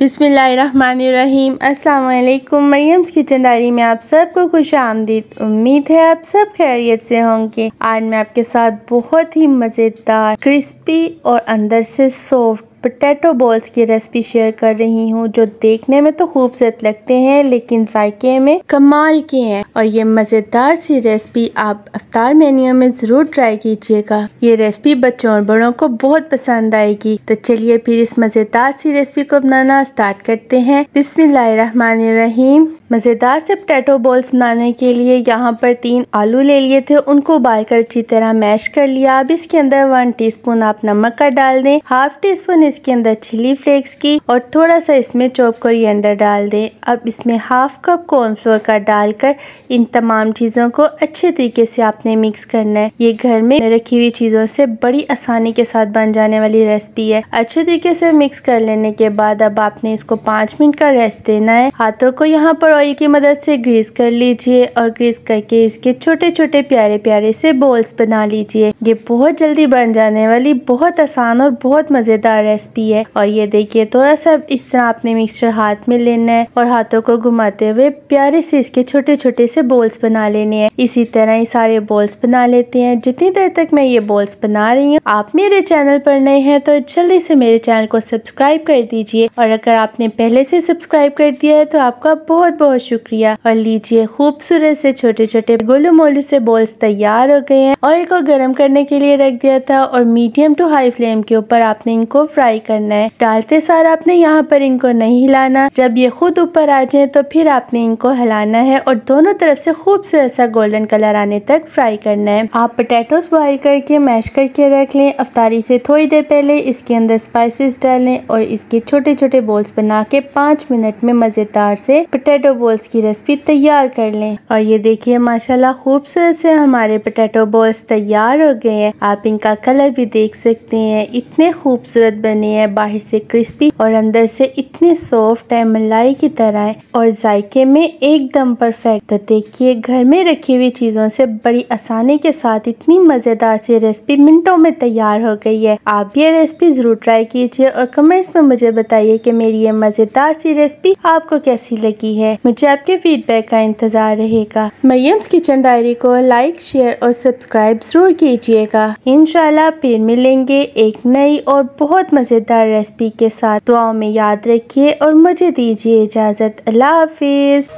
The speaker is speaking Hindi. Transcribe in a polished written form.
बिस्मिल्लाहिर्रहमानिर्रहीम। अस्सलाम वालेकुम। मरियम्स किचन डायरी में आप सबको खुश आमदीद। उम्मीद है आप सब खैरियत से होंगे। आज मैं आपके साथ बहुत ही मज़ेदार, क्रिस्पी और अंदर से सॉफ्ट पोटैटो बॉल्स की रेसिपी शेयर कर रही हूँ, जो देखने में तो खूबसूरत लगते हैं लेकिन जायके में कमाल के हैं। और ये मज़ेदार सी रेसिपी आप इफ्तार मेन्यू में ज़रूर ट्राई कीजिएगा। ये रेसिपी बच्चों और बड़ों को बहुत पसंद आएगी। तो चलिए फिर इस मज़ेदार सी रेसिपी को बनाना स्टार्ट करते हैं। बिस्मिल्लाहिर्रहमानिर्रहीम। मज़ेदार से पोटैटो बॉल्स बनाने के लिए यहाँ पर 3 आलू ले लिए थे, उनको उबाल कर अच्छी तरह मैश कर लिया। अब इसके अंदर 1 टीस्पून आप नमक का डाल दें, 1/2 टीस्पून इसके अंदर चिली फ्लेक्स की और थोड़ा सा इसमें चॉप कोरिएंडर डाल दें। अब इसमें 1/2 कप कॉर्नफ्लोर का डालकर इन तमाम चीज़ों को अच्छे तरीके से आपने मिक्स करना है। ये घर में रखी हुई चीज़ों से बड़ी आसानी के साथ बन जाने वाली रेसिपी है। अच्छे तरीके से मिक्स कर लेने के बाद अब आपने इसको 5 मिनट का रेस्ट देना है। हाथों को यहाँ पर ऑयल की मदद से ग्रीस कर लीजिए और ग्रीस करके इसके छोटे छोटे प्यारे प्यारे से बॉल्स बना लीजिए। ये बहुत जल्दी बन जाने वाली बहुत आसान और बहुत मज़ेदार रेसिपी है। और ये देखिए थोड़ा सा इस तरह आपने मिक्सचर हाथ में लेना है और हाथों को घुमाते हुए प्यारे से इसके छोटे छोटे से बॉल्स बना लेने हैं। इसी तरह ही सारे बॉल्स बना लेते हैं। जितनी देर तक मैं ये बॉल्स बना रही हूँ, आप मेरे चैनल पर नए हैं तो जल्दी से मेरे चैनल को सब्सक्राइब कर दीजिए और अगर आपने पहले से सब्सक्राइब कर दिया है तो आपका बहुत बहुत शुक्रिया। और लीजिए खूबसूरत से छोटे छोटे गोलू मोलू से बॉल्स तैयार हो गए हैं। ऑयल को गर्म करने के लिए रख दिया था और मीडियम टू हाई फ्लेम के ऊपर आपने इनको फ्राई करना है। डालते सार आपने यहाँ पर इनको नहीं हिलाना। जब ये खुद ऊपर आ जाए तो फिर आपने इनको हिलाना है और दोनों तरफ से खूबसूरत सा गोल्डन कलर आने तक फ्राई करना है। आप पोटैटोस बॉईल करके मैश करके रख लें। अफ्तारी से थोड़ी देर पहले इसके अंदर स्पाइसेस डालें और इसके छोटे छोटे बॉल्स बना के 5 मिनट में मज़ेदार से पोटैटो बॉल्स की रेसिपी तैयार कर लें। और ये देखिए माशाल्लाह खूबसूरत से हमारे पोटैटो बॉल्स तैयार हो गए हैं। आप इनका कलर भी देख सकते हैं, इतने खूबसूरत बने हैं, बाहर से क्रिस्पी और अंदर से इतने सॉफ्ट है, मलाई की तरह है और जायके में एकदम परफेक्ट। तो देखिए घर में रखी हुई चीज़ों से बड़ी आसानी के साथ इतनी मज़ेदार सी रेसिपी मिनटों में तैयार हो गई है। आप ये रेसिपी ज़रूर ट्राई कीजिए और कमेंट्स में मुझे बताइए कि मेरी ये मज़ेदार सी रेसिपी आपको कैसी लगी है। मुझे आपके फीडबैक का इंतज़ार रहेगा। मरियम्स किचन डायरी को लाइक, शेयर और सब्सक्राइब ज़रूर कीजिएगा। इंशाल्लाह फिर मिलेंगे एक नई और बहुत मज़ेदार रेसिपी के साथ। दुआओं में याद रखिए और मुझे दीजिए इजाज़त। अल्लाह हाफिज़।